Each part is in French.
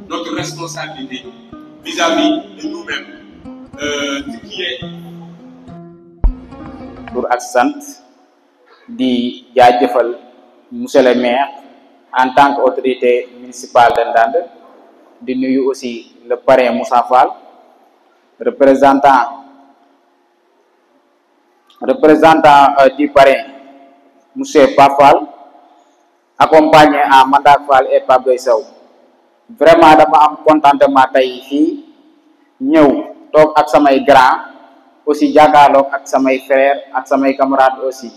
notre responsabilité vis-à-vis de nous-mêmes, ce qui est. Pour ak sant di jaajëfal monsieur le maire en tant qu'autorité municipale de Ndande, di nuyu aussi le parrain Moussa Fall, représentant du parrain monsieur Pafal, accompagné à Mandak Fall et Pape Gueye Sow. Vraiment dama am contentement tey fii ñëw toog ak samay grand aussi jàkkaarloog ak samay frère ak samay camarades aussi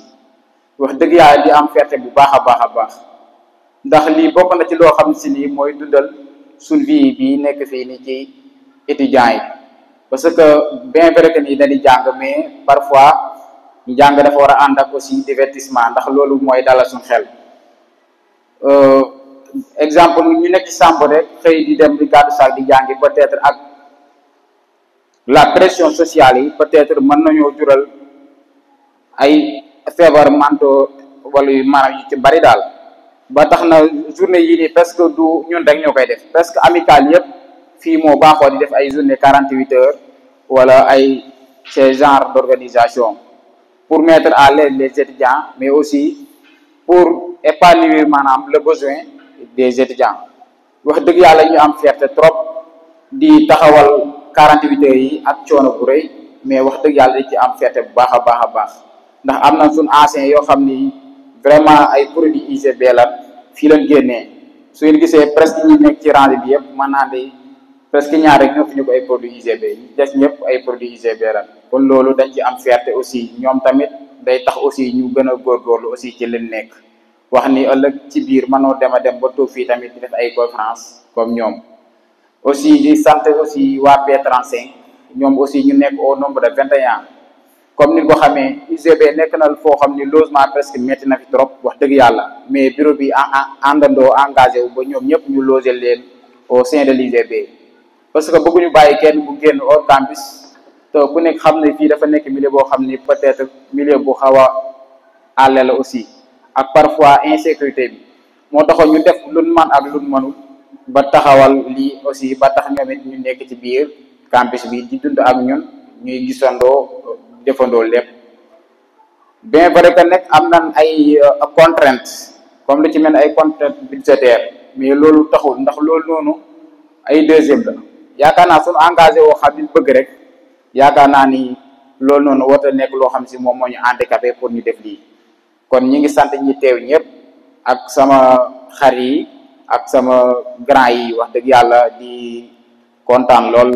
wax dëgg yàlla di am fierté bu baax a baax ndax lii bokk na ci loo xam si nii mooy dundal suñ vie bi nekk fii ni ci étudiants yi parce que bien vrai que ni dañuy jàng mais parfois njàng dafa war a ànd ak aussi divertissement ndax loolu mooy dalal suñ xel. Exemple ñu nekk ci sàmb rek xëy di dem di gàddu saak di jàngi peut-être ak la pression sociale yi peut-être mën nañoo jural ay feebar manto wala yu maanaam yu ci bari daal ba tax na journée yii nii presque du ñun rek ñoo koy def presque amical yëpp fii moo baaxoo di def ay journée 48 heures wala ay ce genre d'organisation pour mettre à l'aise les étudiants mais aussi pour épanouir maanaam le besoin des étudiants. Wax dëgg yàlla ñu am fierté trop di taxawal 48 heures yi ak coono bu rëy mais wax dëgg yàlla di ci am fierté bu baax a baax ndax am na suñ anciens yoo xam ni vraiment ay produits IGB la fii lañ génnee su ngeen gisee presque ñi nekk ci rangée bi yëpp mën naa de presque ñaar rek ñoo fi ñu ko ay produits IGB yi des ñëpp ay produits IGB la kon loolu dañ ci am fierté aussi ñoom tamit day tax aussi ñu gën a góorgóorlu aussi ci leen nekk wax ni ëllëg ci biir mënoo dem a dem ba toog fii tamit di def ay conférence comme ñoom aussi di sant aussi waa P35 ñoom aussi ñu nekk au nombre de 21 comme ni nga ko xamee UGB nekk na foo xam ni logement presque metti na fi trop wax dëgg yàlla mais bureau bi àndandoo engagé wu ba ñoom ñëpp ñu loger leen au sein de l'UGB parce que bëgguñu bàyyi kenn bu génn hors campus te ku nekk xam ne fii dafa nekk milieu boo xam ni peut-être milieu bu xaw a àlle la aussi ak parfois insécurité bi moo taxoon ñu def luñ man ak luñ mënul ba taxawal lii aussi ba tax ñoom it ñu nekk ci biir campus bi di dund ak ñun ñuy gisandoo defandoo lépp bien vrai que nag am nañ ay contraintes comme lu ci mel ay contraintes budgétaires mais loolu taxul ndax loolu noonu ay deuxième la yaakaar naa suñu engagé woo xam ni bëgg rek yaakaar naa ni loolu noonu war a nekk loo xam si moom moo ñu handicapé pour ñu def lii kon ñi ngi sant ñi teew ñëpp ak sama xar yi ak sama grand yi wax dëgg yàlla di kontaan lool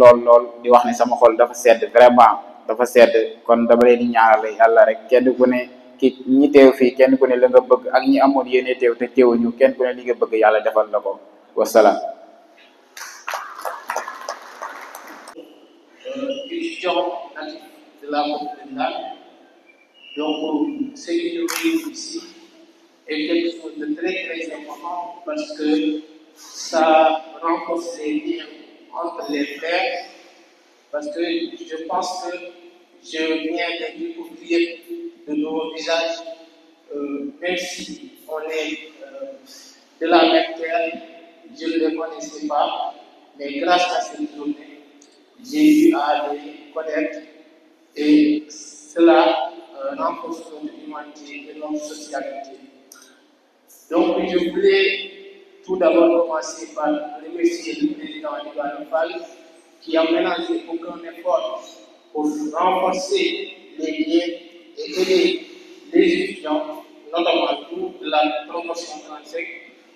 di wax ne sama xol dafa sedd vraiment dafa sedd kon dama leen di ñaanal yàlla rek kenn ku ne ki ñi teew fii kenn ku ne la nga bëgg ak ñi amoon yéene teew te teewuñu kenn ku ne li nga bëgg yàlla defal la ko wasalaam. Donc, ce qui nous réunit ici est quelque chose de très important parce que ça renforce les liens entre les frères. Parce que je pense que je viens de découvrir de nouveaux visages, même si on est de la même terre, je ne les connaissais pas, mais grâce à cette journée, j'ai eu à les connaître et cela renforce notre humanité et notre socialité. Donc, je voulais tout d'abord commencer par remercier le président Ibrahima Fall qui a ménagé aucun effort pour renforcer les liens et aider les étudiants, notamment nous de la promotion 35.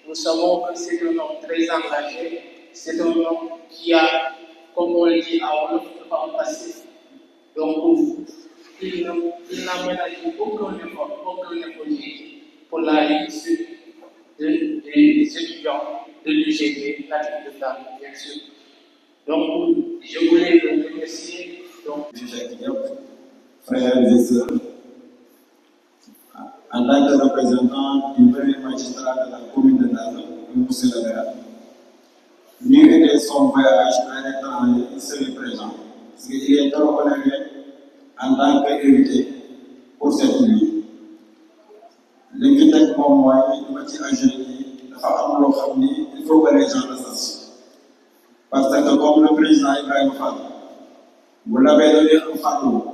Nous savons que c'est un homme très engagé, c'est un homme qui a, comme on le dit, à Wolof, un passé. Donc, il n'a ménagé aucun effort pour la réussite des étudiants de l'UGB, natif de Ndande, bien sûr. Donc, je voulais le remercier. Frères et sœurs, en tant que représentant du premier magistrat de la commune de Ndande, M. le maire, nul était son voyage arrêtant, il serait présent. parce qu'il est trop honoré en tant qu'invité pour cette nuit. L'invité pour moi, il m'a dit à Jérémy, il faut que les gens le sachent. Parce que comme le président Ibrahim Fall, vous l'avez donné un fardeau,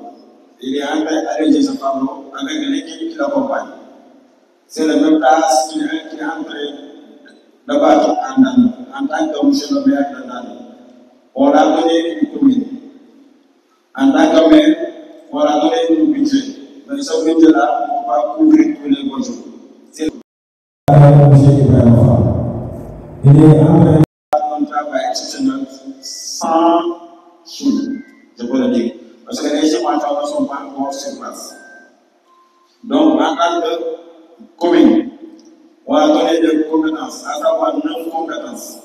il est en train d'alléger ce fardeau avec l'équipe qui l'accompagne. C'est le même tâche qui est en train de battre en tant que monsieur le maire de Dani. On a donné une commune. En tant que maire, on a donné un budget. Mais ce budget-là ne peut pas couvrir tous les besoins. C'est monsieur Ibrahim Fall. Il est en train de faire un travail exceptionnel sans sous, je peux le dire. Parce que les gens ne sont pas encore sur place. Donc, en tant que commune, on a donné des compétences, à savoir 9 compétences.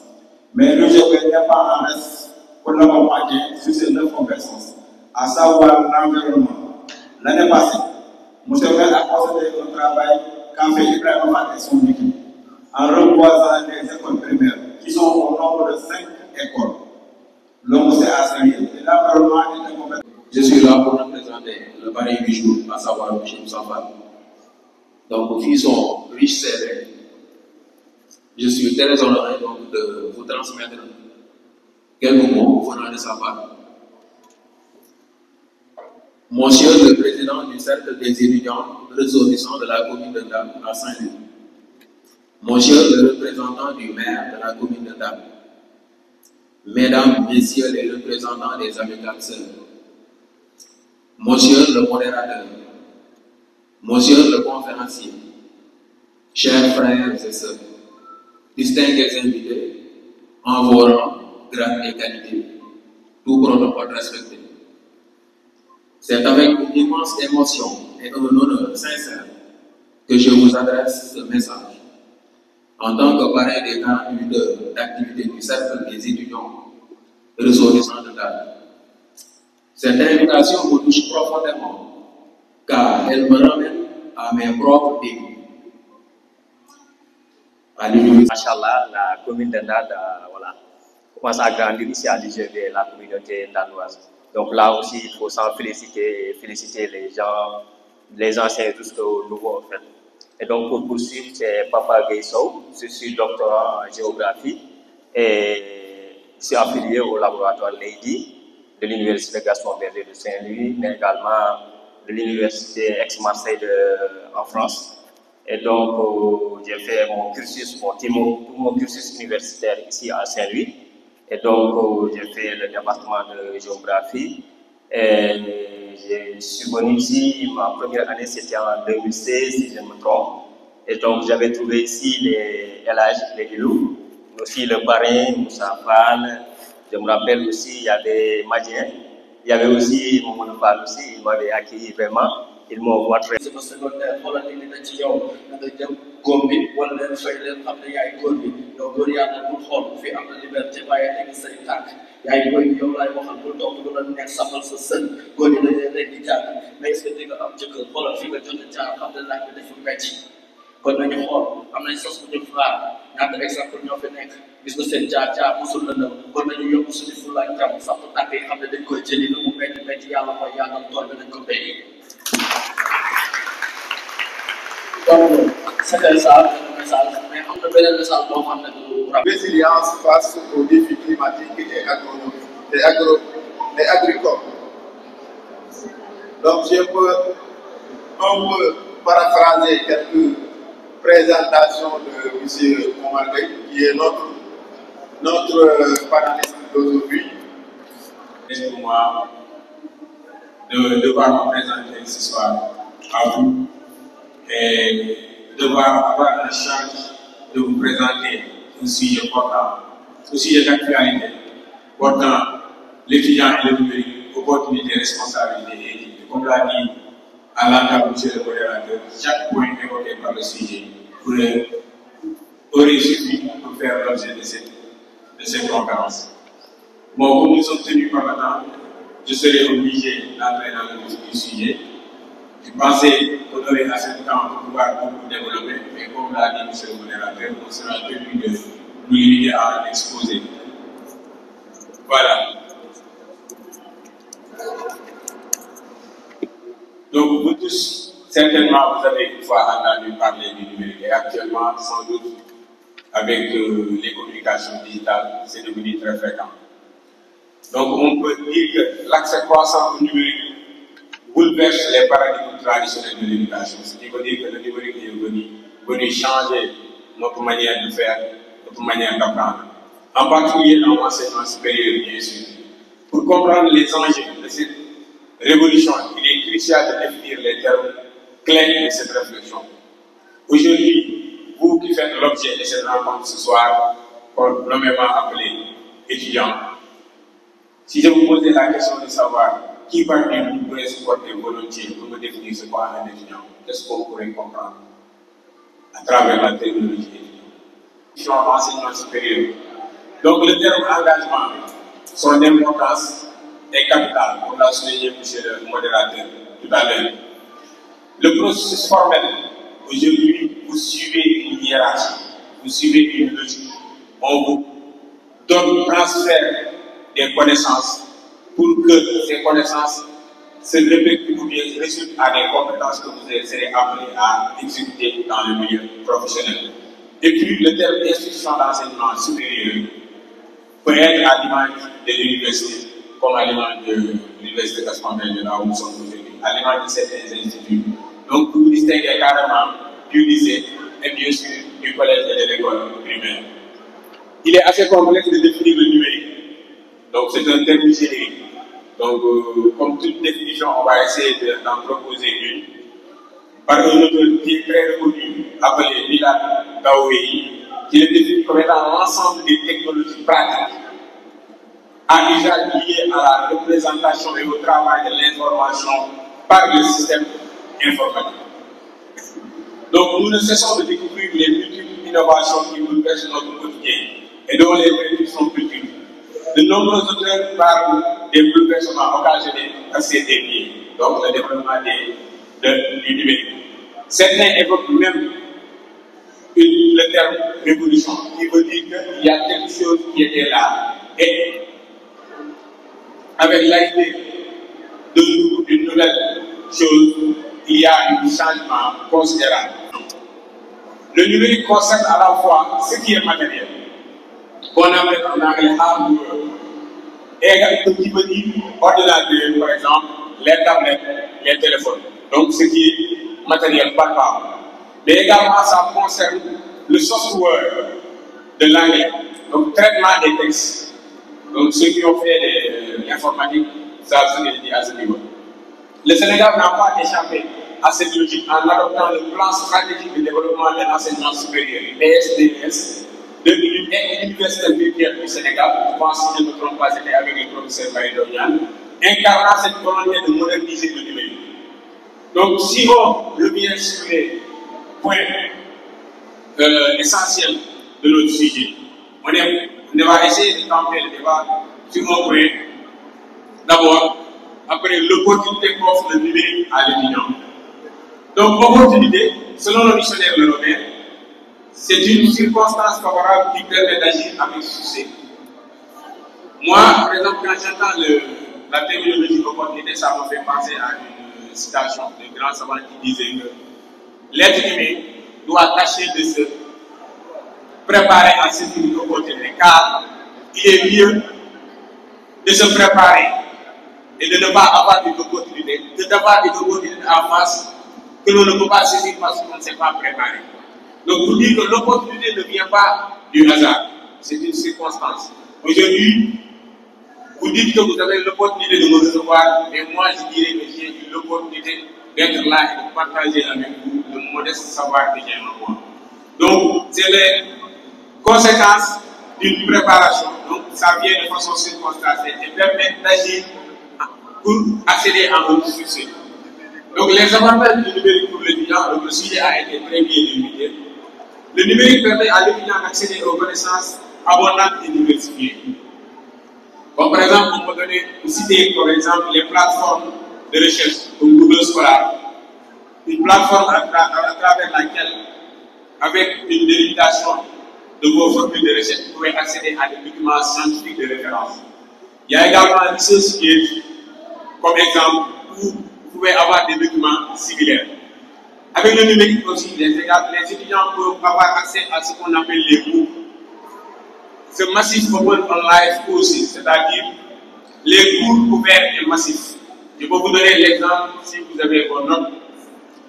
Mais le jeu n'est pas en reste pour l'accompagner sur ces 9 compétences, à savoir l'environnement. L'année passée, M. Maire a procédé au travail qu'a fait Ibrahim Fall et son équipe, en reboisant les écoles primaires, qui sont au nombre de 5 écoles. Donc, c'est à Saint-Louis. Et l'environnement est une compétence. Je suis là pour représenter le baril du jour, à savoir M. Moussafal. Donc, vos filles sont riches serrés. Je suis très honoré donc, de vous transmettre quelques mots venant de sa part. Monsieur le président du cercle des étudiants ressortissants de la commune de Ndam à Saint-Louis. Monsieur le représentant du maire de la commune de Ndam. Mesdames, Messieurs les représentants des amicales sœurs. Monsieur le modérateur. Monsieur le conférencier. Chers frères et sœurs. Distingués invités, en vos rangs, grades et qualités, tout protocole respecté. C'est avec une immense émotion et un honneur sincère que je vous adresse ce message. En tant que parrain des 48 heures d'activité du cercle des étudiants ressortissants de Dakar. Cette invitation me touche profondément, car elle me ramène à mes propres débuts. Machallah, la commune de Ndad voilà, commence à grandir ici à l'IGV, la communauté ndandoise. Donc là aussi, il faut s'en féliciter les gens, les anciens et tout ce que nouveau en fait. Et donc pour poursuivre, c'est Papa Guesso, je suis doctorant en géographie et je suis affilié au laboratoire Lady de l'Université Gaston Berger de Saint-Louis, mais également de l'Université Aix-Marseille en France. Et donc, j'ai fait mon cursus, tout mon cursus universitaire ici à Saint-Louis. Et donc, j'ai fait le département de géographie. Et je suis venu ici, ma première année c'était en 2016, si je ne me trompe. Et donc, j'avais trouvé ici les LH, les Ilou, aussi le parrain, Moussa Fall. Je me rappelle aussi, il y avait Madien, il y avait aussi Momoun Fall aussi, il m'avait accueilli vraiment. Ils m'ont montré. sama secondaire xoolal li dina ci yow na nga jëm góom bi wala leen fay leen xam ne yaay góor bi yow góor yàlla bul xool fi am na liberté waaye nekk say tànk yaay booy yow laay waxal bul toog lu la neex safal sa sën góor yi dañuy leen di jàng mais est-ce que di nga am jëkkër xoolal fi nga jot a jaar xam ne laaj bi dafa metti kon nañu xool am nañ sos bu ñu xaar ñaata exemple ñoo fi nekk gis nga seen jaar mosul la nëw kon nañu yóbbu suñu fulla ak jàmm sax tànk yi xam ne dañ koy jëli lu mu metti yàlla mooy yaatal tool bi nañ ko béy. Donc, c'est ça le message, mais on ne peut pas le savoir. Résilience face aux défis climatiques et agricoles. Donc, je peux un peu paraphraser quelques présentations de M. Omar Gueye, qui est notre panéliste d'aujourd'hui. C'est pour moi de devoir me présenter ce soir à vous et devoir avoir la chance de vous présenter un sujet important, un sujet d'actualité, portant l'étudiant et le numérique, opportunités, responsabilités et équité. Comme l'a dit à l'entame M. le modérateur, chaque point évoqué par le sujet aurait suffi pour faire l'objet de cette conférence. Bon, comme nous sommes tenus par maintenant, je serai obligé d'entrer dans le vif du sujet. Je pensais qu'on aurait assez de temps pour pouvoir beaucoup développer, mais comme l'a dit M. le modérateur, on sera tenu de nous limiter à l'exposer. Voilà. tous, certainement, vous avez une fois entendu parler du numérique et actuellement, sans doute, avec les communications digitales, c'est devenu très fréquent. Donc, on peut dire que l'accès croissant au numérique bouleverse les paradigmes traditionnels de l'éducation. Ce qui veut dire que le numérique est venu changer notre manière de faire, notre manière d'apprendre. En particulier dans l'enseignement supérieur, bien sûr. Pour comprendre les enjeux de cette révolution, il est crucial de définir les termes clés de cette réflexion. Aujourd'hui, vous qui faites l'objet de cette rencontre ce soir, nommément appelé étudiants, si je vous posais la question de savoir qui parmi vous pourrait se porter volontiers pour me définir ce qu'est un étudiant, qu'est-ce qu'on pourrait comprendre à travers la terminologie étudiant? L'enseignement supérieur. Donc le terme engagement, son importance est capitale, comme l'a souligné monsieur le modérateur tout à l'heure. Le processus formel, aujourd'hui, vous suivez une hiérarchie, vous suivez une logique. On vous donne transfert des connaissances pour que ces connaissances se répercutent ou bien résultent à des compétences que vous serez appelés à exécuter dans le milieu professionnel. Et puis, le terme institution d'enseignement supérieur peut être à l'image de l'université, comme à l'image de l'université Gaston-Berger de là où nous sommes aujourd'hui, à l'image de certains instituts. Donc, vous distinguez carrément du lycée et bien sûr du collège et de l'école primaire. Il est assez complexe de définir le numérique. Donc, c'est un terme générique. Donc, comme toute définition, on va essayer d'en proposer une par un auteur qui est très reconnu, appelé Milad Daoui, qui le définit comme étant l'ensemble des technologies pratiques à usage lié à la représentation et au travail de l'information par le système informatique. Donc, nous ne cessons de découvrir les multiples innovations qui bouleversent notre quotidien et dont les vertus sont multiples. De nombreux auteurs parlent des bouleversements occasionnés à ces derniers, donc le développement du numérique. Certains évoquent même le terme révolution, qui veut dire qu'il y a quelque chose qui était là. Et avec l'arrivée d'une nouvelle chose, il y a un changement considérable. Le numérique concerne à la fois ce qui est matériel, qu'on appelle en anglais hardware, et qui veut dire ordinateur, par exemple, les tablettes, les téléphones. Donc ce qui est matériel palpable. Mais également, ça concerne le software de l'anglais, donc traitement des textes. Donc ceux qui ont fait l'informatique savent ce que je dis à ce niveau. Le Sénégal n'a pas échappé à cette logique en adoptant le plan stratégique de développement de l'enseignement supérieur, PSDS, de l'Université virtuelle du Sénégal. Je pense que je ne me trompe pas, c'était avec le professeur Marie-Dorian, incarnant cette volonté de moderniser le numérique. Donc, si on revient sur les points essentiels de notre sujet, on va essayer de camper le débat sur un point. D'abord, après l'opportunité qu'offre le numérique à l'étudiant. Donc, opportunité, selon le dictionnaire Le Robert, c'est une circonstance favorable qui permet d'agir avec succès. Moi, par exemple, quand j'entends la terminologie opportunité, ça me fait penser à une citation de grand savant qui disait que l'être humain doit tâcher de se préparer à cette opportunité, car il est mieux de se préparer et de ne pas avoir une opportunité, d'avoir une opportunité en face que l'on ne peut pas saisir parce qu'on ne s'est pas préparé. Donc, vous dites que l'opportunité ne vient pas du hasard, c'est une circonstance. Aujourd'hui, vous dites que vous avez l'opportunité de me recevoir, mais moi je dirais que j'ai eu l'opportunité d'être là et de partager avec vous le modeste savoir que j'ai en moi. Donc, c'est les conséquences d'une préparation. Donc, ça vient de façon circonstancielle et permet d'agir pour accéder à un succès. Donc, les avantages du numérique pour l'étudiant, donc le sujet a été très bien limité. Le numérique permet à l'étudiant d'accéder aux connaissances abondantes et diversifiées. Comme par exemple, on peut citer comme exemple les plateformes de recherche comme Google Scholar, une plateforme à travers laquelle, avec une délimitation de vos formules de recherche, vous pouvez accéder à des documents scientifiques de référence. Il y a également Research Gate comme exemple où vous pouvez avoir des documents similaires. Avec le numérique aussi, les étudiants peuvent avoir accès à ce qu'on appelle les cours. Ce massif open online aussi, c'est-à-dire les cours ouverts et massifs. Je peux vous donner l'exemple, si vous avez vos notes,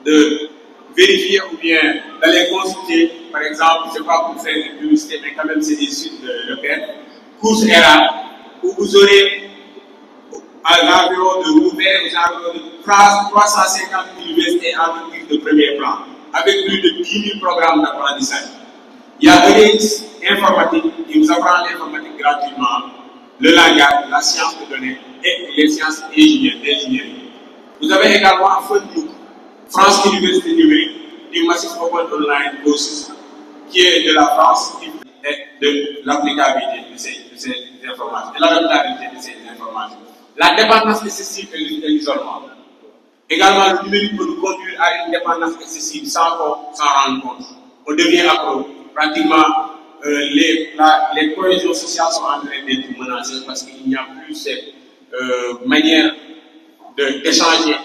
de vérifier ou bien d'aller consulter, par exemple, je ne sais pas pour faire une publicité, mais quand même c'est des sites de l'EPR, course ERA, où vous aurez à l'environ de ouvert aux environs de 350 universités entreprises de premier plan, avec plus de 10 000 programmes d'apprentissage. Il y a des informatiques qui vous apprend l'informatique gratuitement, le langage, la science de données et les sciences d'ingénierie. Vous avez également Facebook, France Université Numérique, du massif open online courses, qui est de la France et de l'applicabilité de ces informations, de l'adaptabilité de ces informations. La dépendance excessive et l'isolement. Également, le numérique peut nous conduire à une dépendance excessive sans qu'on s'en rende compte. On devient accro. Pratiquement, les cohésions sociales sont en train d'être menacées parce qu'il n'y a plus cette manière d'échanger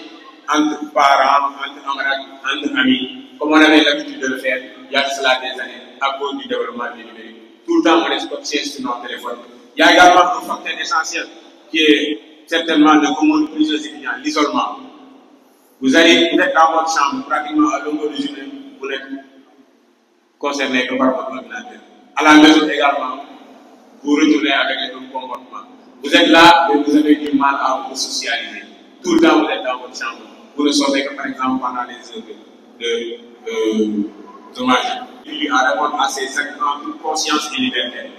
entre parents, entre camarades, entre amis, comme on avait l'habitude de le faire il y a cela des années à cause du développement du numérique. Tout le temps, on est scotché sur notre téléphone. Il y a également un facteur essentiel qui est certainement le commun de plusieurs étudiants, l'isolement. Vous êtes dans votre chambre, pratiquement à longueur de journée, vous n'êtes concerné que par votre ordinateur. À la maison également, vous retournez avec les mêmes comportements. Vous êtes là, mais vous avez du mal à vous socialiser. Tout le temps, vous êtes dans votre chambre. Vous ne sortez que, par exemple, pendant les heures de magie. Il en répond à ces actes en toute conscience et liberté.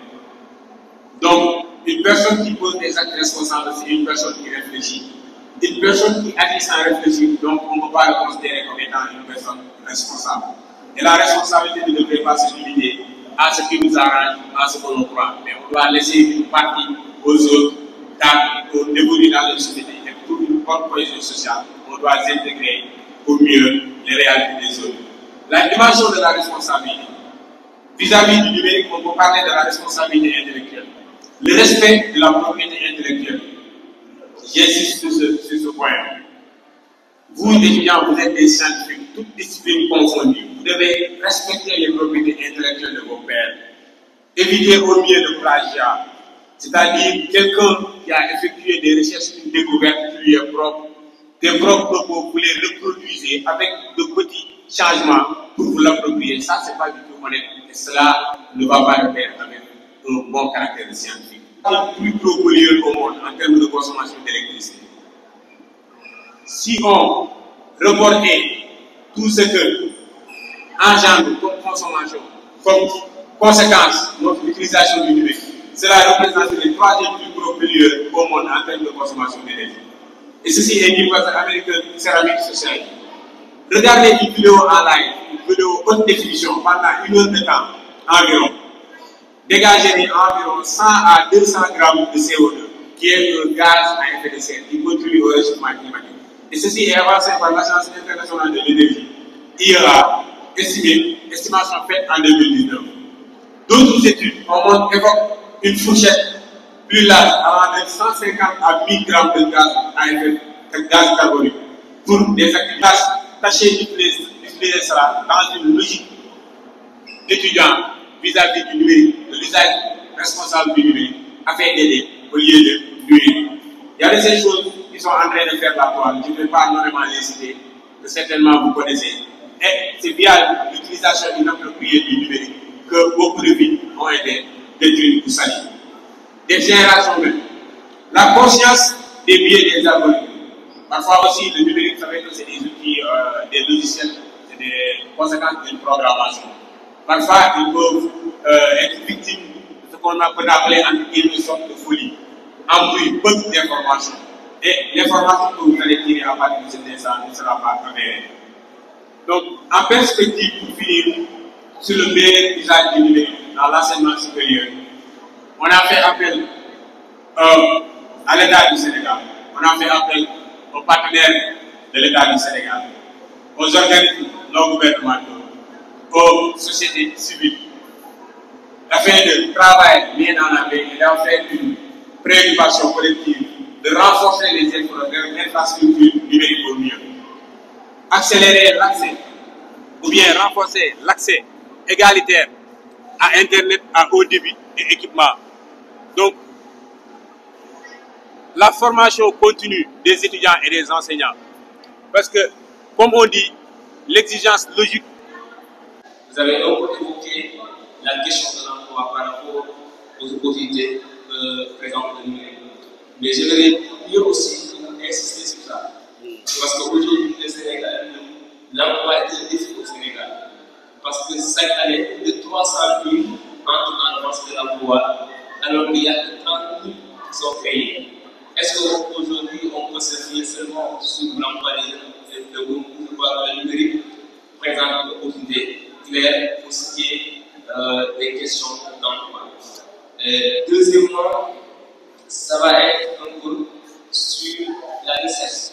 Donc, une personne qui pose des actes responsables, c'est une personne qui réfléchit. Une personne qui agit sans réfléchir, donc on ne peut pas le considérer comme étant une personne responsable. Et la responsabilité ne devrait pas se limiter à ce qui nous arrange, à ce que l'on croit. Mais on doit laisser une partie aux autres, pour évoluer dans la société. Et pour une bonne cohésion sociale, on doit intégrer au mieux les réalités des autres. La dimension de la responsabilité. Vis-à-vis du numérique, on peut parler de la responsabilité intellectuelle. Le respect de la propriété intellectuelle. J'insiste sur ce point. Vous, étudiants, vous êtes des scientifiques, toutes disciplines confondues. Vous devez respecter les propriétés intellectuelles de vos pairs. Éviter au mieux le plagiat. C'est-à-dire quelqu'un qui a effectué des recherches, une découverte qui lui est propre, des propres propos, vous les reproduisez avec de petits changements pour vous l'approprier. Ça, ce n'est pas du tout honnête. Et cela ne va pas le faire avec un bon caractère scientifique. Le plus gros pollueur au monde en termes de consommation d'électricité. Si on reportait tout ce que engendre comme consommation, comme conséquence de notre utilisation du numérique, cela représente le troisième plus gros pollueur au monde en termes de consommation d'énergie. Et ceci est dit par l'American Ceramic Society. Regardez une vidéo en live, une vidéo haute définition pendant 1 heure de temps environ. Dégagez environ 100 à 200 grammes de CO2, qui est un gaz à effet de serre qui contribue au réchauffement climatique. Et ceci est avancé par l'Agence internationale de l'énergie, IEA, estimation faite en 2019. D'autres études évoquent une fourchette plus large, allant de 150 à 1000 grammes de gaz à effet de gaz carbonique pour des activités. Tâchez d'utiliser cela dans une logique d'étudiants vis-à-vis du numérique, de l'usage responsable du numérique, afin d'aider au lieu de nuire. Il y a de ces choses qui sont en train de faire la toile. Je ne vais pas nommément les citer, que certainement vous connaissez. Et c'est via l'utilisation inappropriée du numérique que beaucoup de vies ont été détruites ou salies. Des générations même. La conscience des biais des algorithmes. Parfois aussi, le numérique, ça veut dire que c'est des outils, des logiciels, c'est des conséquences d'une programmation. Parfois, ils peuvent être victimes de ce qu'on peut appeler une sorte de folie, en plus peu d'informations. Et l'information que vous allez tirer à partir de cet instant ne sera pas avérée. Donc, en perspective, pour finir, sur le meilleur usage du numérique dans l'enseignement supérieur, on a fait appel à l'État du Sénégal, on a fait appel aux partenaires de l'État du Sénégal, aux organismes non gouvernementaux, aux sociétés civiles, afin de travailler bien dans la paix et d'en faire une préoccupation collective, de renforcer les infrastructures numériques au mieux. accélérer l'accès ou bien renforcer l'accès égalitaire à Internet à haut débit et équipement. Donc, la formation continue des étudiants et des enseignants. Parce que, comme on dit, l'exigence logique. Vous avez un peu évoqué la question de l'emploi par rapport aux opportunités présentes au numérique. Mais j'aimerais mieux aussi insister sur ça. Parce qu'aujourd'hui, le Sénégal, l'emploi est un défi au Sénégal. Parce que chaque année, plus de 300 000 entrent en avance de l'emploi, alors qu'il y a que 30 000 qui sont créés. Est-ce qu'aujourd'hui, on peut se fier seulement sur l'emploi des jeunes et le numérique présente une opportunité claire pour ce qui est des questions d'emploi? Deuxièmement, ça va être un peu sur la recherche.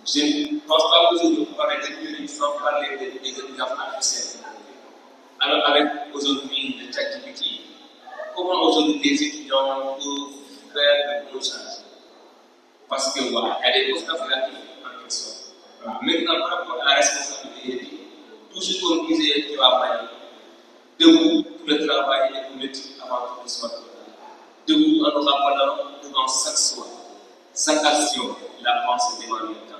Je ne pense pas qu'aujourd'hui on parle de numérique sans parler des intelligences artificielles. Alors, avec aujourd'hui le ChatGPT, comment aujourd'hui les étudiants peuvent faire de recherches? Parce que voilà, il y a des conséquences négatives en question. Voilà. Maintenant, par rapport à la responsabilité, toujours comme disait tu vas faire debout pour le travail et pour mettre avant tout le soir. Debout en nous rappelant devant chaque soir, chaque action, la pensée devant le temps.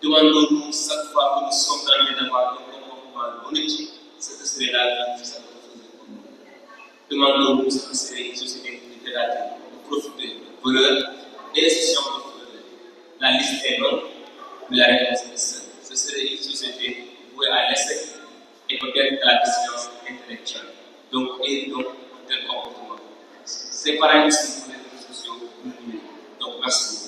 Demandons-nous chaque fois que nous sommes dans les d'avoir un comportement honnête, ce que serait la vie que ça peut faire pour nous. Demandons-nous ce que serait une société littéraire, de profiter de valeurs et institutions de valeurs. La liste est longue, mais la réponse est simple. Ce serait une société vouée à l'essai et peut-être à la décision intellectuelle. Donc, un tel comportement. C'est pareil aussi pour les réseaux sociaux. Donc, merci.